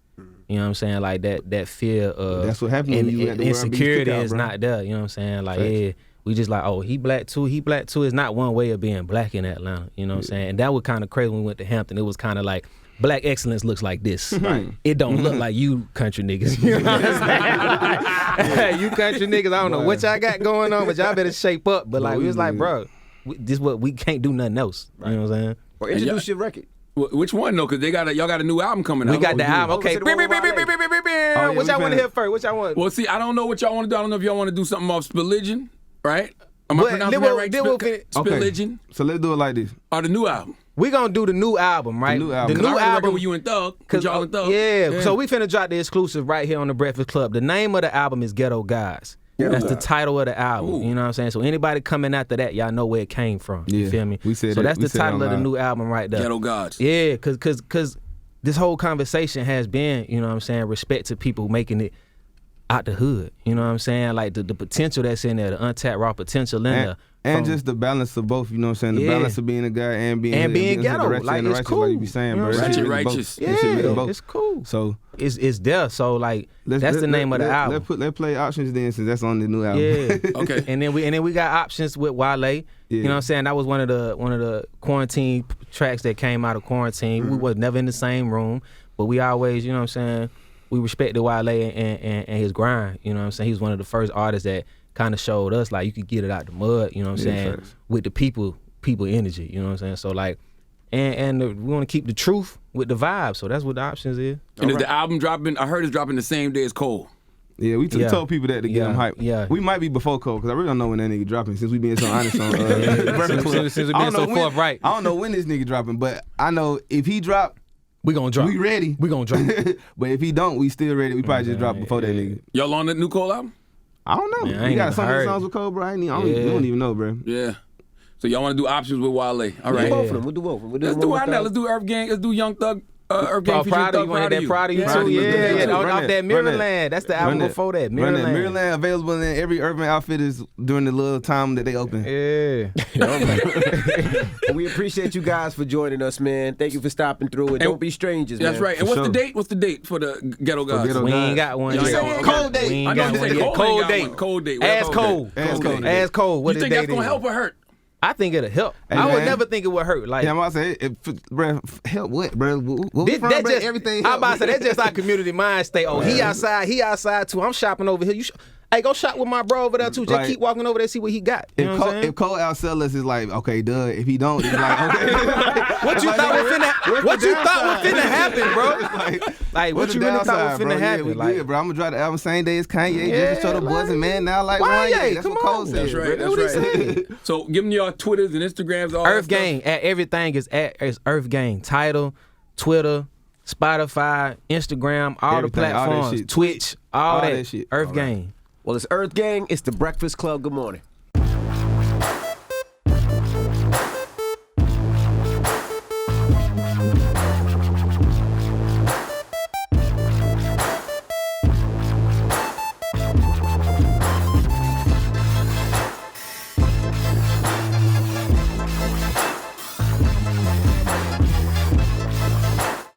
Speaker 5: You know what I'm saying? Like that fear of
Speaker 6: that's what happened.
Speaker 5: Insecurity is not there. You know what I'm saying? Like we just like, oh, he black too. It's not one way of being black in Atlanta. You know what I'm saying? And that was kind of crazy when we went to Hampton. It was kind of like, black excellence looks like this. Right. It don't look like you country niggas. You know what I'm saying? You country niggas, I don't know what y'all got going on, but y'all better shape up. But like, we was like, bro, this what we can't do nothing else. You know what I'm saying?
Speaker 3: Or introduce your record.
Speaker 4: Which one though? Because y'all got a new album coming out.
Speaker 5: We got the album. Okay. Which y'all want to hear first? Which y'all want?
Speaker 4: Well, see, I don't know what y'all want to do. I don't know if y'all want to do something off Spillage, right? Am I pronouncing that right? Spillage.
Speaker 6: So let's do it like this.
Speaker 4: Or the new album.
Speaker 5: We gonna do the new album, right?
Speaker 6: The new album.
Speaker 4: The new album with you and Thug. Cause y'all and Thug.
Speaker 5: Yeah. So we finna drop the exclusive right here on the Breakfast Club. The name of the album is Ghetto Guys. That's the title of the album. Ooh. You know what I'm saying? So anybody coming after that, y'all know where it came from. You feel me? So that's the title of the new album right there.
Speaker 4: Ghetto Gods.
Speaker 5: Yeah, cause this whole conversation has been, you know what I'm saying, respect to people making it out the hood. You know what I'm saying? Like the potential that's in there, the untapped raw potential in there.
Speaker 6: And just the balance of both, you know what I'm saying? The balance of being a guy and being
Speaker 5: ghetto. Like, it's cool.
Speaker 6: Like you be saying, bro.
Speaker 4: Righteous.
Speaker 5: Yeah, it's cool.
Speaker 6: So
Speaker 5: it's there. So like that's the name of the album.
Speaker 6: Let's play Options then, since that's on the new album.
Speaker 5: Yeah.
Speaker 4: Okay.
Speaker 5: And then we got Options with Wale. Yeah. You know what I'm saying? That was one of the quarantine tracks that came out of quarantine. Mm-hmm. We was never in the same room, but we always, you know what I'm saying, we respected Wale and his grind. You know what I'm saying? He was one of the first artists that kind of showed us like you could get it out the mud, you know what I'm saying, first. With the people energy, you know what I'm saying? So like, and we want to keep the truth with the vibe, so that's what the Options is.
Speaker 4: And is the album dropping? I heard it's dropping the same day as Cole.
Speaker 6: Yeah, we told people that to get them hyped. Yeah. We might be before Cole, because I really don't know when that nigga dropping, since we being so honest on
Speaker 5: since we being so forthright.
Speaker 6: I don't know when this nigga dropping, but I know if he drop,
Speaker 5: we gonna drop.
Speaker 6: We ready.
Speaker 5: We gonna drop.
Speaker 6: But if he don't, we still ready. We probably just drop before that nigga.
Speaker 4: Y'all on the new Cole album?
Speaker 6: I don't know. Man, we got some of the songs with Cole, bro. We don't even know, bro.
Speaker 4: Yeah. So y'all want to do Options with Wale? All right.
Speaker 3: We'll do both of them.
Speaker 4: Let's do it right now. Let's do EARTHGANG. Let's do Young Thug Earth Gang featuring
Speaker 5: Proud of
Speaker 4: Thug
Speaker 5: You. Want to hit that Proud of You
Speaker 6: Proud
Speaker 5: too?
Speaker 6: of You.
Speaker 5: Yeah.
Speaker 6: Run
Speaker 5: Off
Speaker 6: that.
Speaker 5: that Mirrorland. That's the album before that. Mirrorland.
Speaker 6: Mirrorland available in every Urban Outfitters during the little time that they open.
Speaker 5: Yeah.
Speaker 3: We appreciate you guys for joining us, man. Thank you for stopping through. And don't be strangers, man.
Speaker 4: That's right. And
Speaker 6: For
Speaker 4: what's the
Speaker 6: sure.
Speaker 4: date? What's the date for the Ghetto Gods?
Speaker 6: Ghetto
Speaker 5: We ain't
Speaker 6: Gods.
Speaker 5: got one.
Speaker 4: Y'all
Speaker 5: yet.
Speaker 4: ain't got one.
Speaker 3: Cold date.
Speaker 5: We ain't
Speaker 4: I know
Speaker 5: got
Speaker 4: you
Speaker 5: one
Speaker 4: said
Speaker 5: yet.
Speaker 4: Cole
Speaker 5: Cold
Speaker 4: ain't got
Speaker 5: date.
Speaker 4: one. Cold date.
Speaker 5: Ask
Speaker 4: Cold
Speaker 5: Cole.
Speaker 4: date.
Speaker 6: Ask Cole.
Speaker 5: Ask Cole. What
Speaker 4: You
Speaker 5: his
Speaker 4: think that's
Speaker 5: date
Speaker 4: gonna
Speaker 5: is.
Speaker 4: help or hurt?
Speaker 5: I think it'll help.
Speaker 6: Hey,
Speaker 5: I would
Speaker 6: man.
Speaker 5: never think it would hurt. Like
Speaker 6: Yeah, I'm about to say, bro, help what, bro? What we from,
Speaker 5: that
Speaker 6: bro?
Speaker 5: just,
Speaker 6: Everything.
Speaker 5: I'm
Speaker 6: help.
Speaker 5: about to say that's just our community mind state. Oh, he outside too. I'm shopping over here. Hey, go shop with my bro over there too. Just
Speaker 6: Like,
Speaker 5: keep walking over there, see what he got. You know what I'm saying?
Speaker 6: If Cole outsell us, it's like, okay, duh. If he don't, it's like, okay.
Speaker 5: What you thought was finna happen, bro? Like, what
Speaker 6: What's
Speaker 5: you
Speaker 6: the
Speaker 5: really thought
Speaker 6: downside,
Speaker 5: was
Speaker 6: bro?
Speaker 5: finna
Speaker 6: Yeah,
Speaker 5: happen?
Speaker 6: we
Speaker 5: Like,
Speaker 6: good, bro. I'm gonna drop the album same day as Kanye.
Speaker 5: Yeah,
Speaker 6: Just to show the boys and man now like
Speaker 5: Why,
Speaker 6: Kanye.
Speaker 5: yeah,
Speaker 6: That's
Speaker 5: come
Speaker 6: what Cole
Speaker 5: on.
Speaker 6: said.
Speaker 4: That's right.
Speaker 5: What
Speaker 4: That's
Speaker 5: he
Speaker 4: right.
Speaker 5: said.
Speaker 4: So give them your Twitters and Instagrams. All
Speaker 5: Earth
Speaker 4: that stuff.
Speaker 5: Gang. Everything is Earth Gang. Tidal, Twitter, Spotify, Instagram, all the
Speaker 6: Everything, all that
Speaker 5: platforms,
Speaker 6: shit.
Speaker 5: Twitch, all
Speaker 6: All
Speaker 5: that
Speaker 6: that shit.
Speaker 5: Earth
Speaker 6: All right.
Speaker 5: Gang.
Speaker 3: Well, it's Earth Gang. It's the Breakfast Club. Good morning.